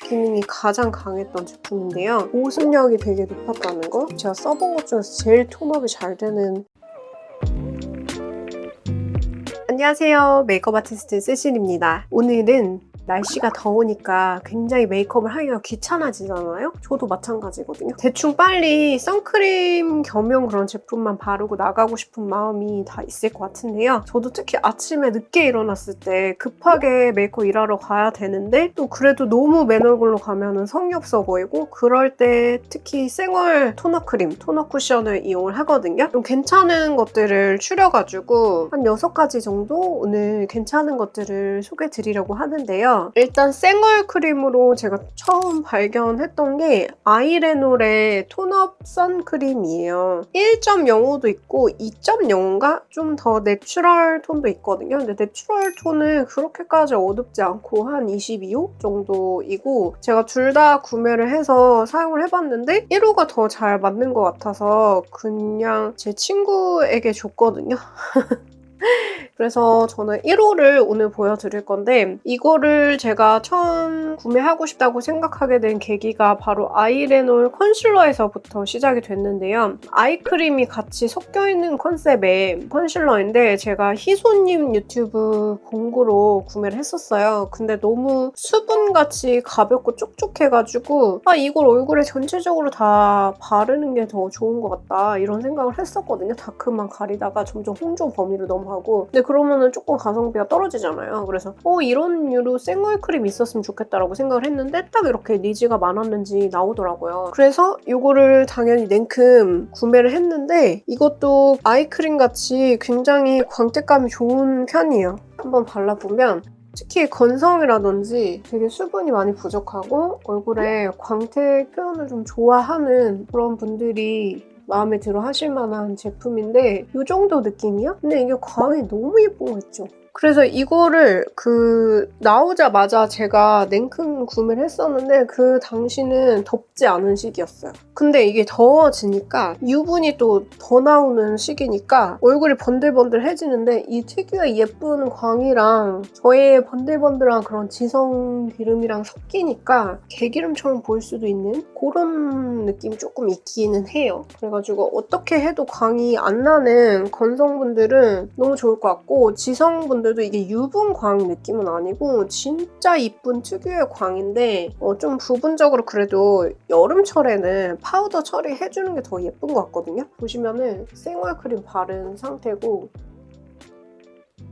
기능이 가장 강했던 제품인데요. 보습력이 되게 높았다는 거. 제가 써본 것 중에서 제일 톤업이 잘 되는. 안녕하세요. 메이크업 아티스트 세실입니다. 오늘은 날씨가 더우니까 굉장히 메이크업을 하기가 귀찮아지잖아요? 저도 마찬가지거든요. 대충 빨리 선크림 겸용 그런 제품만 바르고 나가고 싶은 마음이 다 있을 것 같은데요. 저도 특히 아침에 늦게 일어났을 때 급하게 메이크업 일하러 가야 되는데 또 그래도 너무 맨 얼굴로 가면 성의 없어 보이고 그럴 때 특히 생얼 토너 크림, 토너 쿠션을 이용을 하거든요. 좀 괜찮은 것들을 추려가지고 한 6가지 정도 오늘 괜찮은 것들을 소개해 드리려고 하는데요. 일단 생얼 크림으로 제가 처음 발견했던 게 아이레놀의 톤업 선크림이에요. 1.05도 있고 2.0인가? 좀 더 내추럴 톤도 있거든요. 근데 내추럴 톤은 그렇게까지 어둡지 않고 한 22호 정도이고 제가 둘 다 구매를 해서 사용을 해봤는데 1호가 더 잘 맞는 것 같아서 그냥 제 친구에게 줬거든요. 그래서 저는 1호를 오늘 보여드릴 건데 이거를 제가 처음 구매하고 싶다고 생각하게 된 계기가 바로 아이레놀 컨실러에서부터 시작이 됐는데요. 아이크림이 같이 섞여있는 컨셉의 컨실러인데 제가 희소님 유튜브 공구로 구매를 했었어요. 근데 너무 수분같이 가볍고 촉촉해가지고 이걸 얼굴에 전체적으로 다 바르는 게 더 좋은 것 같다 이런 생각을 했었거든요. 다크만 가리다가 점점 홍조 범위로 넘어가고 근데 그러면은 조금 가성비가 떨어지잖아요. 그래서 이런 류로 생얼 크림 있었으면 좋겠다라고 생각을 했는데 딱 이렇게 니즈가 많았는지 나오더라고요. 그래서 이거를 당연히 냉큼 구매를 했는데 이것도 아이크림 같이 굉장히 광택감이 좋은 편이에요. 한번 발라보면 특히 건성이라든지 되게 수분이 많이 부족하고 얼굴에 광택 표현을 좀 좋아하는 그런 분들이 마음에 들어 하실 만한 제품인데 이 정도 느낌이야? 근데 이게 광이 너무 예쁜 거 있죠? 그래서 이거를 나오자마자 제가 냉큼 구매를 했었는데 그 당시는 덥지 않은 시기였어요. 근데 이게 더워지니까 유분이 또 더 나오는 시기니까 얼굴이 번들번들해지는데 이 특유의 예쁜 광이랑 저의 번들번들한 그런 지성 기름이랑 섞이니까 개기름처럼 보일 수도 있는 그런 느낌이 조금 있기는 해요. 그래가지고 어떻게 해도 광이 안 나는 건성분들은 너무 좋을 것 같고 지성분들도 이게 유분 광 느낌은 아니고 진짜 이쁜 특유의 광인데 좀 부분적으로 그래도 여름철에는 파우더 처리해주는 게 더 예쁜 것 같거든요. 보시면은 생얼 크림 바른 상태고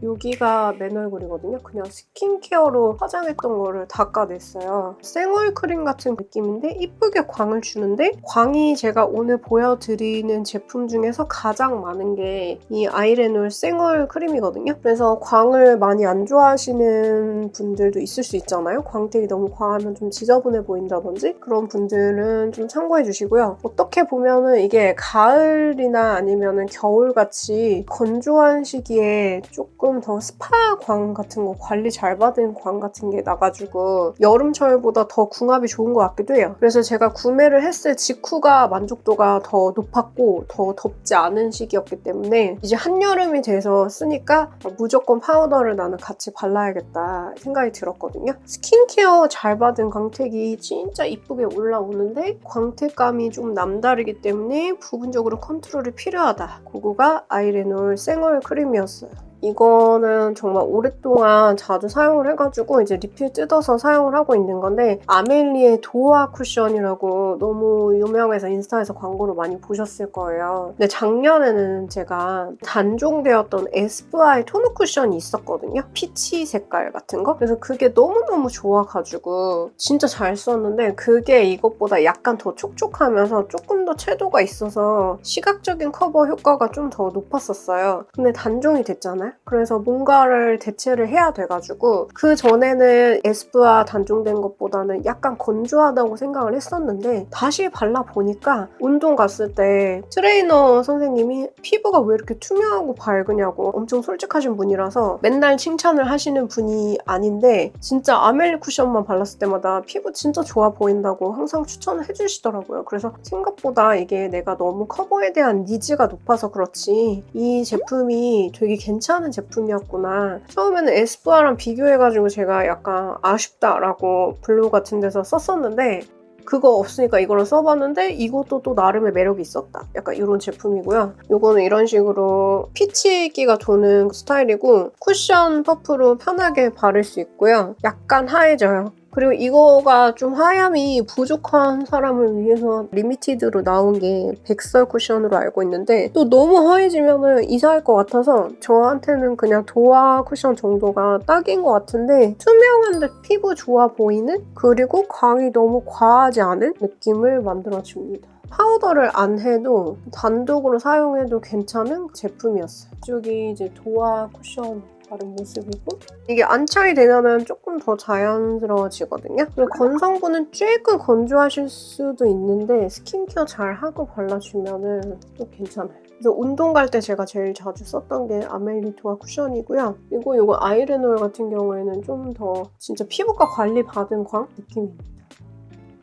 여기가 맨 얼굴이거든요. 그냥 스킨케어로 화장했던 거를 닦아냈어요. 생얼 크림 같은 느낌인데 이쁘게 광을 주는데 광이 제가 오늘 보여드리는 제품 중에서 가장 많은 게 이 아이레놀 생얼 크림이거든요. 그래서 광을 많이 안 좋아하시는 분들도 있을 수 있잖아요. 광택이 너무 과하면 좀 지저분해 보인다든지 그런 분들은 좀 참고해 주시고요. 어떻게 보면은 이게 가을이나 아니면은 겨울같이 건조한 시기에 조금 더 스파 광 같은 거 관리 잘 받은 광 같은 게 나가지고 여름철보다 더 궁합이 좋은 것 같기도 해요. 그래서 제가 구매를 했을 직후가 만족도가 더 높았고 더 덥지 않은 시기였기 때문에 이제 한여름이 돼서 쓰니까 무조건 파우더를 나는 같이 발라야겠다 생각이 들었거든요. 스킨케어 잘 받은 광택이 진짜 이쁘게 올라오는데 광택감이 좀 남다르기 때문에 부분적으로 컨트롤이 필요하다. 그거가 아이레놀 생얼 크림이었어요. 이거는 정말 오랫동안 자주 사용을 해가지고 이제 리필 뜯어서 사용을 하고 있는 건데 아멜리의 도화 쿠션이라고 너무 유명해서 인스타에서 광고를 많이 보셨을 거예요. 근데 작년에는 제가 단종되었던 에스쁘아의 토너 쿠션이 있었거든요. 피치 색깔 같은 거. 그래서 그게 너무너무 좋아가지고 진짜 잘 썼는데 그게 이것보다 약간 더 촉촉하면서 조금 더 채도가 있어서 시각적인 커버 효과가 좀 더 높았었어요. 근데 단종이 됐잖아요. 그래서 뭔가를 대체를 해야 돼가지고 그 전에는 에스쁘아 단종된 것보다는 약간 건조하다고 생각을 했었는데 다시 발라보니까 운동 갔을 때 트레이너 선생님이 피부가 왜 이렇게 투명하고 밝으냐고 엄청 솔직하신 분이라서 맨날 칭찬을 하시는 분이 아닌데 진짜 아멜리 쿠션만 발랐을 때마다 피부 진짜 좋아 보인다고 항상 추천을 해주시더라고요. 그래서 생각보다 이게 내가 너무 커버에 대한 니즈가 높아서 그렇지 이 제품이 되게 괜찮은 괜찮은 제품이었구나. 처음에는 에스쁘아랑 비교해가지고 제가 약간 아쉽다라고 블로그 같은 데서 썼었는데 그거 없으니까 이거를 써봤는데 이것도 또 나름의 매력이 있었다. 약간 이런 제품이고요. 이거는 이런 식으로 피치기가 도는 스타일이고 쿠션 퍼프로 편하게 바를 수 있고요. 약간 하얘져요. 그리고 이거가 좀 하얀이 부족한 사람을 위해서 리미티드로 나온 게 백설 쿠션으로 알고 있는데 또 너무 하얘지면 이상할 것 같아서 저한테는 그냥 도화 쿠션 정도가 딱인 것 같은데 투명한데 피부 좋아 보이는? 그리고 광이 너무 과하지 않은 느낌을 만들어줍니다. 파우더를 안 해도 단독으로 사용해도 괜찮은 제품이었어요. 이쪽이 이제 도화 쿠션 바른 모습이고 이게 안착이 되면은 조금 더 자연스러워지거든요. 그리고 건성분은 조금 건조하실 수도 있는데 스킨케어 잘 하고 발라주면은 또 괜찮아요. 그래서 운동 갈 때 제가 제일 자주 썼던 게 아멜리 도화 쿠션이고요. 그리고 이거 아이레놀 같은 경우에는 좀 더 진짜 피부과 관리 받은 광 느낌입니다.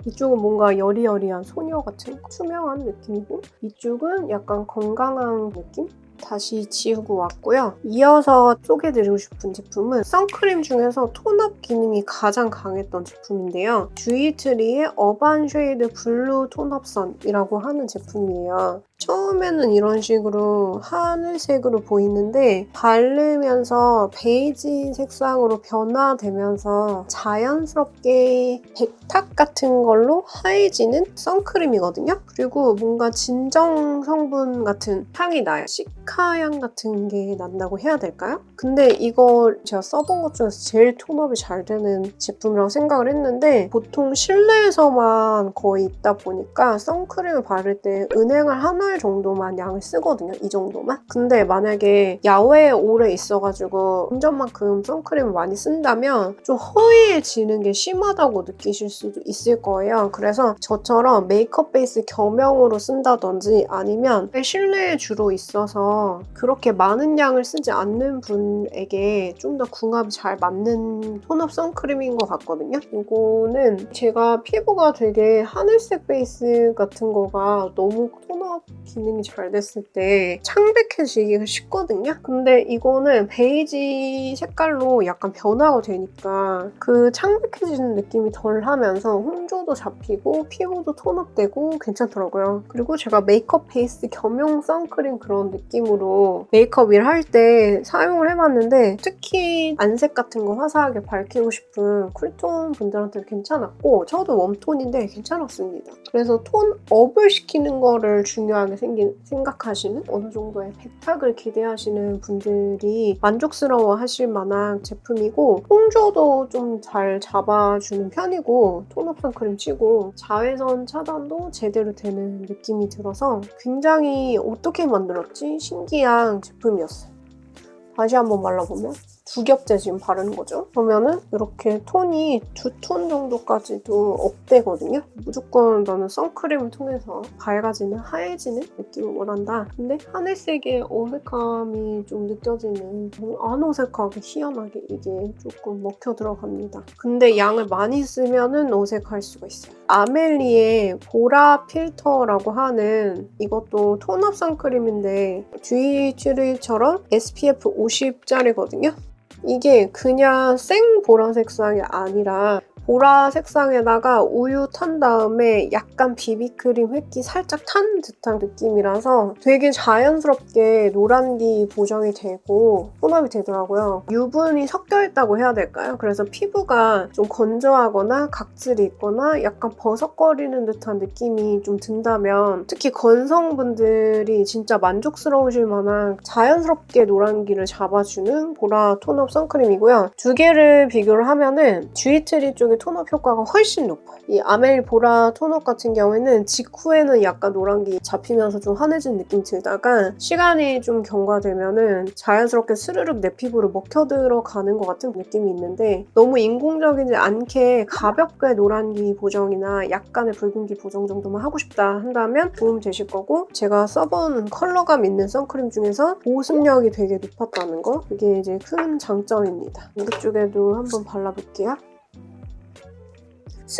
이쪽은 뭔가 여리여리한 소녀 같은 투명한 느낌이고 이쪽은 약간 건강한 느낌? 다시 지우고 왔고요. 이어서 소개해드리고 싶은 제품은 선크림 중에서 톤업 기능이 가장 강했던 제품인데요. 주이트리의 어반 쉐이드 블루 톤업선이라고 하는 제품이에요. 처음에는 이런 식으로 하늘색으로 보이는데 바르면서 베이지 색상으로 변화되면서 자연스럽게 백탁 같은 걸로 하얘지는 선크림이거든요. 그리고 뭔가 진정 성분 같은 향이 나요. 시카향 같은 게 난다고 해야 될까요? 근데 이거 제가 써본 것 중에서 제일 톤업이 잘 되는 제품이라고 생각을 했는데 보통 실내에서만 거의 있다 보니까 선크림을 바를 때 은행을 하나 정도만 양을 쓰거든요. 이 정도만. 근데 만약에 야외에 오래 있어가지고 운전만큼 선크림을 많이 쓴다면 좀 허위해지는 게 심하다고 느끼실 수도 있을 거예요. 그래서 저처럼 메이크업 베이스 겸용으로 쓴다든지 아니면 실내에 주로 있어서 그렇게 많은 양을 쓰지 않는 분에게 좀 더 궁합이 잘 맞는 톤업 선크림인 것 같거든요. 이거는 제가 피부가 되게 하늘색 베이스 같은 거가 너무 톤업 기능이 잘 됐을 때 창백해지기가 쉽거든요. 근데 이거는 베이지 색깔로 약간 변화가 되니까 그 창백해지는 느낌이 덜 하면서 홍조도 잡히고 피부도 톤업되고 괜찮더라고요. 그리고 제가 메이크업 베이스 겸용 선크림 그런 느낌으로 메이크업 일 할 때 사용을 해봤는데 특히 안색 같은 거 화사하게 밝히고 싶은 쿨톤 분들한테 괜찮았고 저도 웜톤인데 괜찮았습니다. 그래서 톤업을 시키는 거를 중요하게 생각하시는 어느 정도의 백탁을 기대하시는 분들이 만족스러워 하실 만한 제품이고 홍조도 좀 잘 잡아주는 편이고 톤업 선크림 치고 자외선 차단도 제대로 되는 느낌이 들어서 굉장히 어떻게 만들었지? 신기한 제품이었어요. 다시 한번 발라보면 두 겹째 지금 바르는 거죠. 그러면은 이렇게 톤이 2톤 정도까지도 업되거든요. 무조건 나는 선크림을 통해서 밝아지는, 하얘지는 느낌을 원한다. 근데 하늘색의 어색함이 좀 느껴지는 안 어색하게 희한하게 이게 조금 먹혀 들어갑니다. 근데 양을 많이 쓰면은 어색할 수가 있어요. 아멜리의 보라 필터라고 하는 이것도 톤업 선크림인데 주이츄리처럼 SPF 50짜리거든요. 이게 그냥 생 보라 색상이 아니라 보라 색상에다가 우유 탄 다음에 약간 비비크림 획기 살짝 탄 듯한 느낌이라서 되게 자연스럽게 노란기 보정이 되고 톤업이 되더라고요. 유분이 섞여 있다고 해야 될까요? 그래서 피부가 좀 건조하거나 각질이 있거나 약간 버석거리는 듯한 느낌이 좀 든다면 특히 건성분들이 진짜 만족스러우실 만한 자연스럽게 노란기를 잡아주는 보라 톤업 선크림이고요. 두 개를 비교를 하면은 주이트리 쪽에 톤업 효과가 훨씬 높아요. 이 아멜 보라 톤업 같은 경우에는 직후에는 약간 노란기 잡히면서 좀 환해진 느낌 들다가 시간이 좀 경과되면은 자연스럽게 스르륵 내 피부로 먹혀 들어가는 것 같은 느낌이 있는데 너무 인공적이지 않게 가볍게 노란기 보정이나 약간의 붉은기 보정 정도만 하고 싶다 한다면 도움 되실 거고 제가 써본 컬러감 있는 선크림 중에서 보습력이 되게 높았다는 거 그게 이제 큰 장점입니다. 이쪽에도 한번 발라볼게요.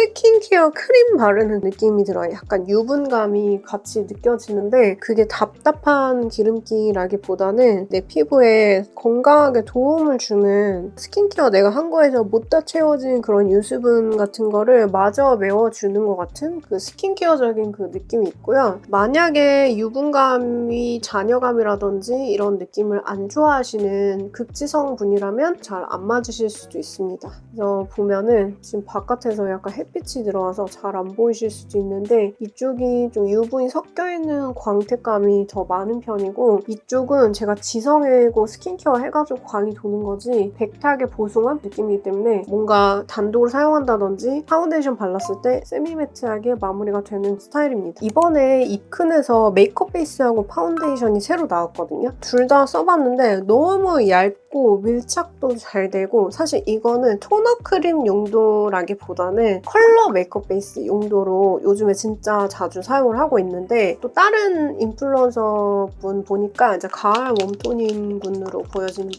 스킨케어 크림 바르는 느낌이 들어요. 약간 유분감이 같이 느껴지는데 그게 답답한 기름기라기보다는 내 피부에 건강하게 도움을 주는 스킨케어 내가 한 거에서 못다 채워진 그런 유수분 같은 거를 마저 메워주는 것 같은 그 스킨케어적인 그 느낌이 있고요. 만약에 유분감이 잔여감이라든지 이런 느낌을 안 좋아하시는 극지성 분이라면 잘 안 맞으실 수도 있습니다. 그래서 보면은 지금 바깥에서 약간 햇빛이 들어와서 잘 안 보이실 수도 있는데 이쪽이 좀 유분이 섞여있는 광택감이 더 많은 편이고 이쪽은 제가 지성이고 스킨케어 해가지고 광이 도는 거지 백탁의 보송한 느낌이기 때문에 뭔가 단독으로 사용한다든지 파운데이션 발랐을 때 세미매트하게 마무리가 되는 스타일입니다. 이번에 입큰에서 메이크업 베이스하고 파운데이션이 새로 나왔거든요. 둘 다 써봤는데 너무 얇고 밀착도 잘 되고 사실 이거는 토너 크림 용도라기보다는 컬러 메이크업 베이스 용도로 요즘에 진짜 자주 사용을 하고 있는데 또 다른 인플루언서 분 보니까 이제 가을 웜토닝 분으로 보여지는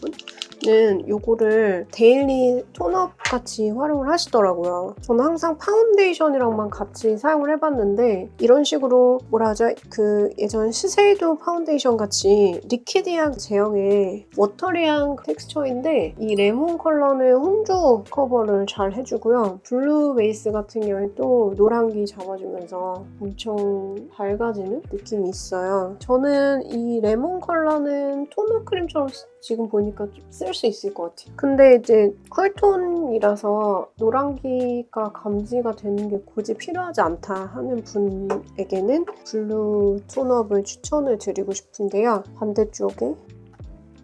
분은 요거를 데일리 톤업 같이 활용을 하시더라고요. 저는 항상 파운데이션이랑만 같이 사용을 해봤는데 이런 식으로 뭐라 하죠? 그 예전 시세이도 파운데이션 같이 리퀴디한 제형의 워터리한 텍스처인데 이 레몬 컬러는 홍조 커버를 잘 해주고요. 블루 베이스 같은 경우에 또 노란기 잡아주면서 엄청 밝아지는 느낌이 있어요. 저는 이 레몬 컬러는 토너 크림처럼 지금 보니까 좀 쓸 수 있을 것 같아요. 근데 이제 쿨톤이라서 노란기가 감지가 되는 게 굳이 필요하지 않다 하는 분에게는 블루 톤업을 추천을 드리고 싶은데요. 반대쪽에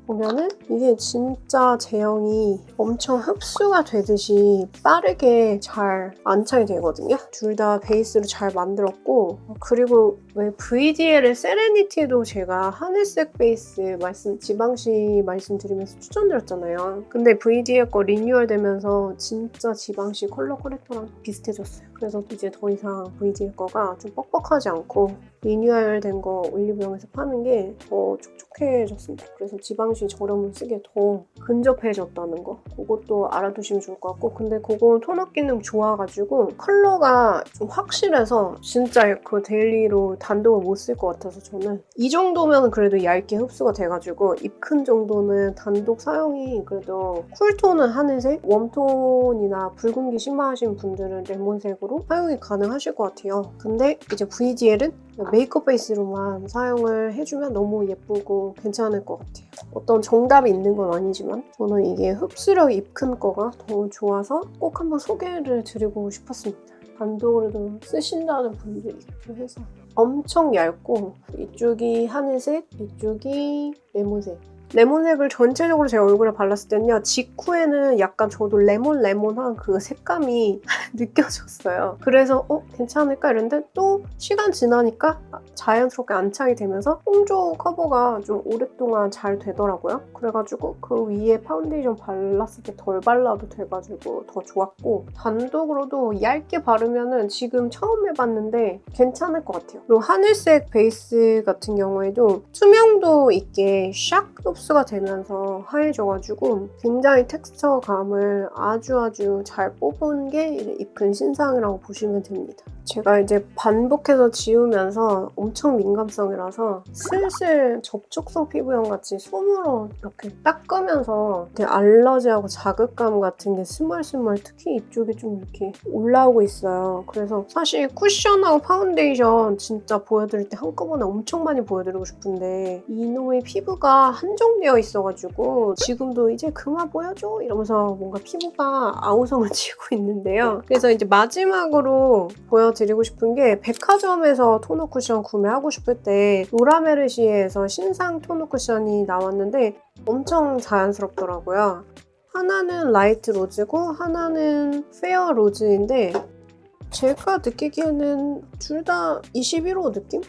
보면은 이게 진짜 제형이 엄청 흡수가 되듯이 빠르게 잘 안착이 되거든요. 둘 다 베이스를 잘 만들었고 그리고 왜 VDL의 세레니티도 제가 하늘색 베이스 지방시 말씀드리면서 추천드렸잖아요. 근데 VDL 거 리뉴얼 되면서 진짜 지방시 컬러 커렉터랑 비슷해졌어요. 그래서 이제 더 이상 VDL 거가 좀 뻑뻑하지 않고 리뉴얼 된 거 올리브영에서 파는 게 더 촉촉해졌습니다. 그래서 지방시 저렴을 쓰기에 더 근접해졌다는 거 그것도 알아두시면 좋을 것 같고 근데 그거 톤업 기능 좋아가지고 컬러가 좀 확실해서 진짜 그 데일리로 단독을 못 쓸 것 같아서 저는 이 정도면 그래도 얇게 흡수가 돼가지고 입큰 정도는 단독 사용이 그래도 쿨톤은 하늘색, 웜톤이나 붉은기 심하신 분들은 레몬색으로 사용이 가능하실 것 같아요. 근데 이제 VDL은 메이크업 베이스로만 사용을 해주면 너무 예쁘고 괜찮을 것 같아요. 어떤 정답이 있는 건 아니지만 저는 이게 흡수력 입큰 거가 더 좋아서 꼭 한번 소개를 드리고 싶었습니다. 단독으로도 쓰신다는 분들이 있고 해서 엄청 얇고 이쪽이 하늘색, 이쪽이 레몬색 레몬색을 전체적으로 제 얼굴에 발랐을 때는요. 직후에는 약간 저도 레몬한 그 색감이 느껴졌어요. 그래서 괜찮을까 이랬는데 또 시간 지나니까 자연스럽게 안착이 되면서 홍조 커버가 좀 오랫동안 잘 되더라고요. 그래가지고 그 위에 파운데이션 발랐을 때 덜 발라도 돼가지고 더 좋았고 단독으로도 얇게 바르면은 지금 처음 해봤는데 괜찮을 것 같아요. 그리고 하늘색 베이스 같은 경우에도 투명도 있게 샥 흡수가 되면서 하얘져가지고 굉장히 텍스처감을 아주 잘 뽑은 게 입큰 신상이라고 보시면 됩니다. 제가 이제 반복해서 지우면서 엄청 민감성이라서 슬슬 접촉성 피부염 같이 솜으로 이렇게 닦으면서 되게 알러지하고 자극감 같은 게 스멀스멀 특히 이쪽에 좀 이렇게 올라오고 있어요. 그래서 사실 쿠션하고 파운데이션 진짜 보여드릴 때 한꺼번에 엄청 많이 보여드리고 싶은데 이놈의 피부가 한정되어 있어가지고 지금도 이제 그만 보여줘 이러면서 뭔가 피부가 아우성을 치고 있는데요. 그래서 이제 마지막으로 보여드리고 싶은 게 백화점에서 토너 쿠션 구매하고 싶을 때 로라메르시에서 신상 토너 쿠션이 나왔는데 엄청 자연스럽더라고요. 하나는 라이트 로즈고 하나는 페어 로즈인데 제가 느끼기에는 둘 다 21호 느낌?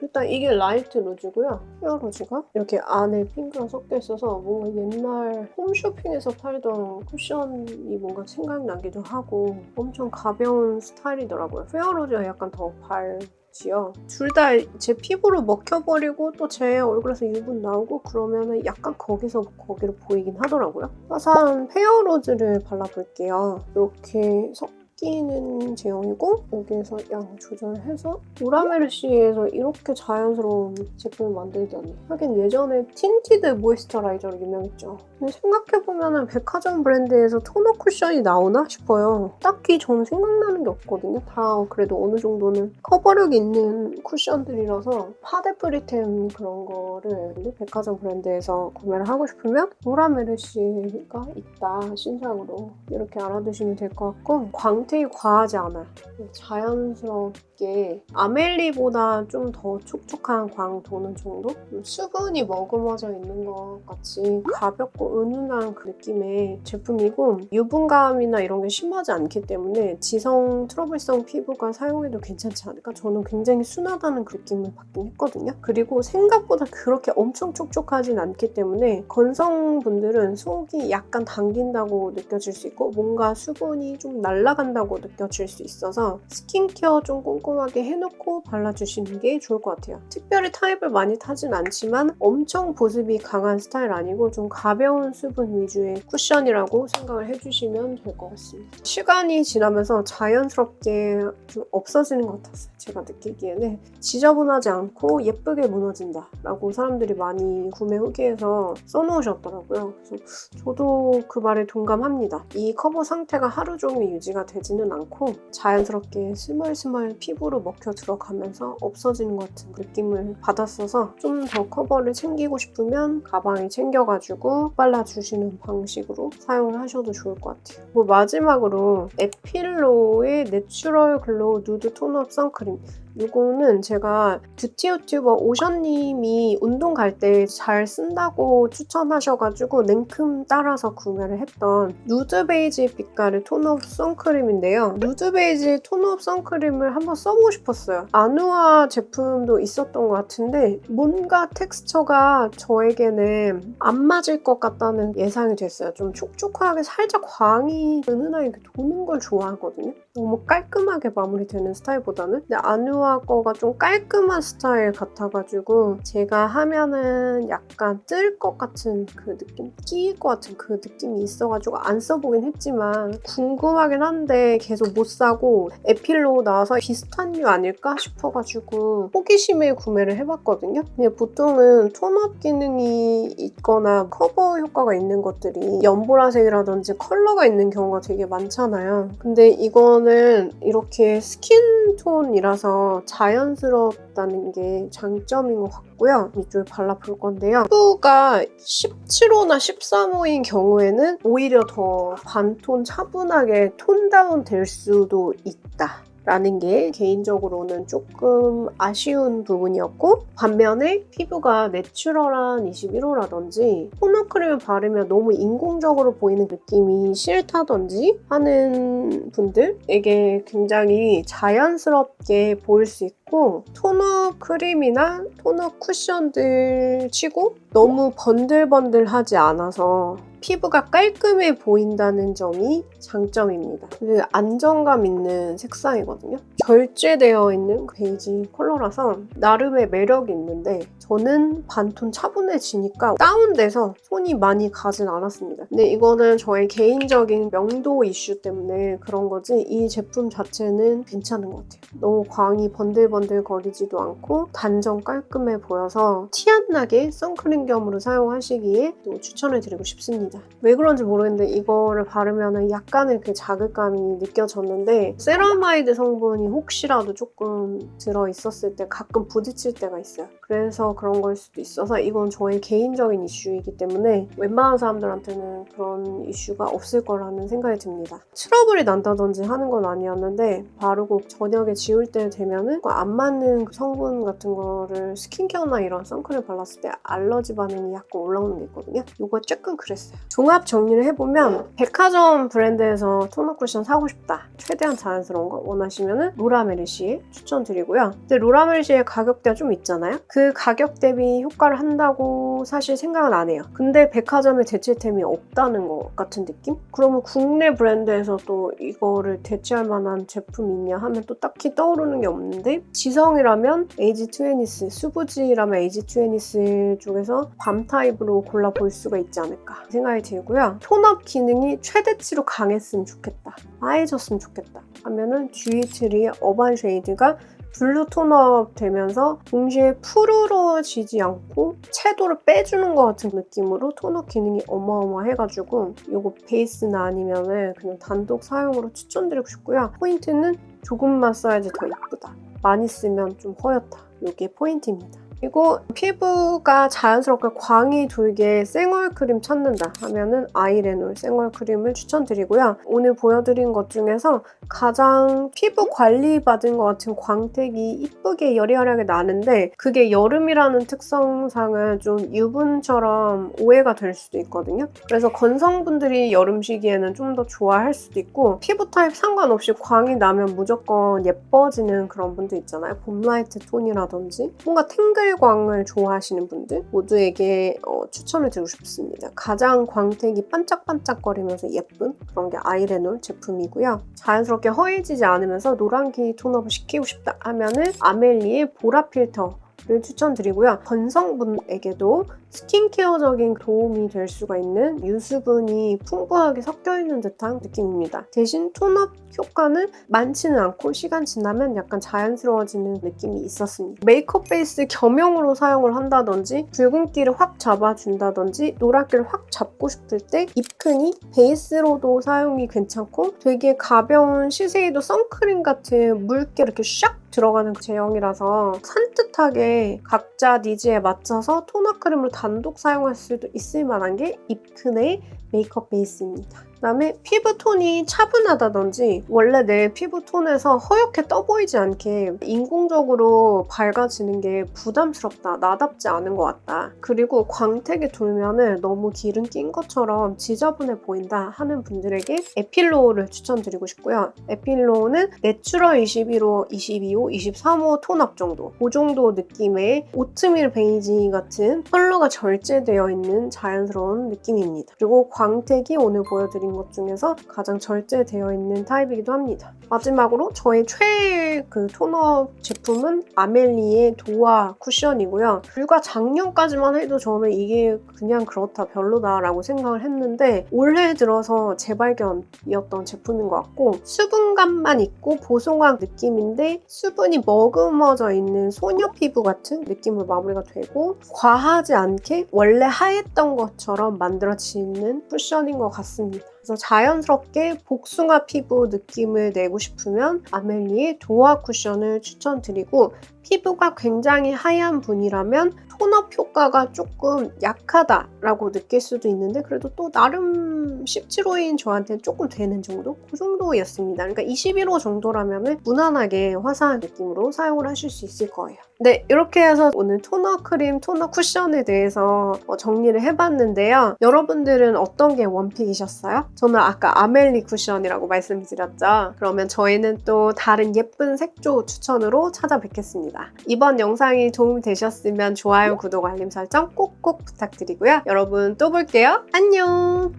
일단 이게 라이트 로즈고요. 페어 로즈가 이렇게 안에 핑크랑 섞여 있어서 뭔가 옛날 홈쇼핑에서 팔던 쿠션이 뭔가 생각나기도 하고 엄청 가벼운 스타일이더라고요. 페어 로즈가 약간 더 밝지요. 둘 다 제 피부로 먹혀버리고 또 제 얼굴에서 유분 나오고 그러면은 약간 거기서 거기로 보이긴 하더라고요. 화사한 페어 로즈를 발라볼게요. 이렇게 끼는 제형이고 여기에서 양 조절해서 오라메르시에서 이렇게 자연스러운 제품을 만들지 않나. 하긴 예전에 틴티드 모이스처라이저로 유명했죠. 근데 생각해보면 백화점 브랜드에서 토너 쿠션이 나오나 싶어요. 딱히 저는 생각나는 게 없거든요. 다 그래도 어느 정도는 커버력 있는 쿠션들이라서 파데프리템 그런 거를 백화점 브랜드에서 구매를 하고 싶으면 오라메르시가 있다, 신상으로. 이렇게 알아두시면 될 것 같고 광택이 과하지 않아요. 자연스럽게 아멜리보다 좀 더 촉촉한 광 도는 정도? 수분이 머금어져 있는 것 같이 가볍고 은은한 그 느낌의 제품이고 유분감이나 이런 게 심하지 않기 때문에 지성 트러블성 피부가 사용해도 괜찮지 않을까? 저는 굉장히 순하다는 그 느낌을 받긴 했거든요. 그리고 생각보다 그렇게 엄청 촉촉하진 않기 때문에 건성분들은 속이 약간 당긴다고 느껴질 수 있고 뭔가 수분이 좀 날아간다고 느껴질 수 있어서 스킨케어 좀 꼼꼼하게 해놓고 발라주시는 게 좋을 것 같아요. 특별히 타입을 많이 타진 않지만 엄청 보습이 강한 스타일 아니고 좀 가벼운 수분 위주의 쿠션이라고 생각을 해주시면 될 것 같습니다. 시간이 지나면서 자연스럽게 좀 없어지는 것 같았어요. 제가 느끼기에는 지저분하지 않고 예쁘게 무너진다 라고 사람들이 많이 구매 후기에서 써놓으셨더라고요. 그래서 저도 그 말에 동감합니다. 이 커버 상태가 하루 종일 유지가 되지는 않고 자연스럽게 스멀스멀 피부로 먹혀 들어가면서 없어지는 것 같은 느낌을 받았어서 좀 더 커버를 챙기고 싶으면 가방에 챙겨가지고 발라주시는 방식으로 사용을 하셔도 좋을 것 같아요. 뭐 마지막으로 에필로의 내추럴 글로우 누드 톤업 선크림. 이거는 제가 뷰티 유튜버 오션님이 운동 갈 때 잘 쓴다고 추천하셔가지고 냉큼 따라서 구매를 했던 누드 베이지 빛깔의 톤업 선크림인데요. 누드 베이지 톤업 선크림을 한번 써보고 싶었어요. 아누아 제품도 있었던 것 같은데 뭔가 텍스처가 저에게는 안 맞을 것 같다는 예상이 됐어요. 좀 촉촉하게 살짝 광이 은은하게 도는 걸 좋아하거든요. 너무 깔끔하게 마무리되는 스타일보다는. 근데 아누아 거가 좀 깔끔한 스타일 같아가지고 제가 하면은 약간 뜰 것 같은 그 느낌? 끼일 것 같은 그 느낌이 있어가지고 안 써보긴 했지만 궁금하긴 한데 계속 못 사고 에필로 나와서 비슷한 류 아닐까 싶어가지고 호기심에 구매를 해봤거든요. 근데 보통은 톤업 기능이 있거나 커버 효과가 있는 것들이 연보라색이라든지 컬러가 있는 경우가 되게 많잖아요. 근데 이거는 이렇게 스킨톤이라서 자연스럽다는 게 장점인 것 같고요. 이쪽에 발라볼 건데요. 피부가 17호나 13호인 경우에는 오히려 더 반톤 차분하게 톤다운 될 수도 있다. 라는 게 개인적으로는 조금 아쉬운 부분이었고 반면에 피부가 내추럴한 21호라든지 토너 크림을 바르면 너무 인공적으로 보이는 느낌이 싫다든지 하는 분들에게 굉장히 자연스럽게 보일 수 있고 토너 크림이나 토너 쿠션들 치고 너무 번들번들하지 않아서 피부가 깔끔해 보인다는 점이 장점입니다. 안정감 있는 색상이거든요. 결제되어 있는 베이지 컬러라서 나름의 매력이 있는데 저는 반톤 차분해지니까 다운돼서 손이 많이 가진 않았습니다. 근데 이거는 저의 개인적인 명도 이슈 때문에 그런 거지 이 제품 자체는 괜찮은 것 같아요. 너무 광이 번들번들 거리지도 않고 단정 깔끔해 보여서 티 안 나게 선크림 겸으로 사용하시기에 또 추천을 드리고 싶습니다. 왜 그런지 모르겠는데 이거를 바르면 약간의 그 자극감이 느껴졌는데 세라마이드 성분이 혹시라도 조금 들어있었을 때 가끔 부딪힐 때가 있어요. 그래서 그런 걸 수도 있어서 이건 저의 개인적인 이슈이기 때문에 웬만한 사람들한테는 그런 이슈가 없을 거라는 생각이 듭니다. 트러블이 난다든지 하는 건 아니었는데 바르고 저녁에 지울 때 되면은 안 맞는 성분 같은 거를 스킨케어나 이런 선크림 발랐을 때 알러지 반응이 약간 올라오는 게 있거든요. 이거 조금 그랬어요. 종합 정리를 해보면 백화점 브랜드에서 토너 쿠션 사고 싶다. 최대한 자연스러운 거 원하시면은 로라 메르시에 추천드리고요. 근데 로라 메르시의 가격대가 좀 있잖아요. 그 가격 대비 효과를 한다고 사실 생각은 안 해요. 근데 백화점에 대체템이 없다는 것 같은 느낌? 그러면 국내 브랜드에서 또 이거를 대체할 만한 제품이 있냐 하면 또 딱히 떠오르는 게 없는데, 지성이라면 에이지 트웨니스, 수부지라면 에이지 트웨니스 쪽에서 밤 타입으로 골라볼 수가 있지 않을까 생각이 들고요. 톤업 기능이 최대치로 강했으면 좋겠다, 하얘졌으면 좋겠다 하면은 듀이트리의 어반 쉐이드가 블루 톤업 되면서 동시에 푸르러지지 않고 채도를 빼주는 것 같은 느낌으로 톤업 기능이 어마어마해가지고 이거 베이스나 아니면은 그냥 단독 사용으로 추천드리고 싶고요. 포인트는 조금만 써야지 더 이쁘다, 많이 쓰면 좀 허옇다, 이게 포인트입니다. 그리고 피부가 자연스럽게 광이 돌게 생얼 크림 찾는다 하면은 아이레놀 생얼 크림을 추천드리고요. 오늘 보여드린 것 중에서 가장 피부 관리 받은 것 같은 광택이 이쁘게 여리여리하게 나는데, 그게 여름이라는 특성상은 좀 유분처럼 오해가 될 수도 있거든요. 그래서 건성분들이 여름 시기에는 좀 더 좋아할 수도 있고, 피부 타입 상관없이 광이 나면 무조건 예뻐지는 그런 분들 있잖아요. 봄라이트 톤이라든지 뭔가 탱글광을 좋아하시는 분들 모두에게 추천을 드리고 싶습니다. 가장 광택이 반짝반짝거리면서 예쁜 그런 게 아이레놀 제품이고요. 자연스럽게 허해지지 않으면서 노란기 톤업을 시키고 싶다 하면은 아멜리의 보라 필터를 추천드리고요. 건성분에게도 스킨케어적인 도움이 될 수가 있는 유수분이 풍부하게 섞여있는 듯한 느낌입니다. 대신 톤업 효과는 많지는 않고 시간 지나면 약간 자연스러워지는 느낌이 있었습니다. 메이크업 베이스 겸용으로 사용을 한다든지 붉은기를 확 잡아준다든지 노랗기를 확 잡고 싶을 때 입큰이 베이스로도 사용이 괜찮고, 되게 가벼운 시세이도 선크림 같은 묽게 이렇게 샥 들어가는 제형이라서 산뜻하게 각자 니즈에 맞춰서 톤업 크림으로 단독 사용할 수도 있을 만한 게 입큰의 메이크업 베이스입니다. 그다음에 피부톤이 차분하다든지 원래 내 피부톤에서 허옇게 떠 보이지 않게 인공적으로 밝아지는 게 부담스럽다, 나답지 않은 것 같다, 그리고 광택이 돌면은 너무 기름 낀 것처럼 지저분해 보인다 하는 분들에게 에필로우를 추천드리고 싶고요. 에필로우는 내추럴 21호, 22호, 23호 톤업 정도, 그 정도 느낌의 오트밀 베이지 같은 컬러가 절제되어 있는 자연스러운 느낌입니다. 그리고 광택이 오늘 보여드린 것 중에서 가장 절제되어 있는 타입이기도 합니다. 마지막으로 저의 최애 톤업 제품은 아멜리의 도화 쿠션이고요. 불과 작년까지만 해도 저는 이게 그냥 그렇다, 별로다라고 생각을 했는데 올해 들어서 재발견이었던 제품인 것 같고, 수분감만 있고 보송한 느낌인데 수분이 머금어져 있는 소녀 피부 같은 느낌으로 마무리가 되고, 과하지 않게 원래 하였던 것처럼 만들어지는 쿠션인 것 같습니다. 그래서 자연스럽게 복숭아 피부 느낌을 내고 싶으면 아멜리의 도화 쿠션을 추천드리고, 피부가 굉장히 하얀 분이라면 톤업 효과가 조금 약하다라고 느낄 수도 있는데 그래도 또 나름 17호인 저한테는 조금 되는 정도? 그 정도였습니다. 그러니까 21호 정도라면 무난하게 화사한 느낌으로 사용을 하실 수 있을 거예요. 네, 이렇게 해서 오늘 토너 크림, 토너 쿠션에 대해서 정리를 해봤는데요. 여러분들은 어떤 게 원픽이셨어요? 저는 아까 아멜리 쿠션이라고 말씀드렸죠. 그러면 저희는 또 다른 예쁜 색조 추천으로 찾아뵙겠습니다. 이번 영상이 도움이 되셨으면 좋아요, 구독, 알림 설정 꼭꼭 부탁드리고요. 여러분 또 볼게요. 안녕!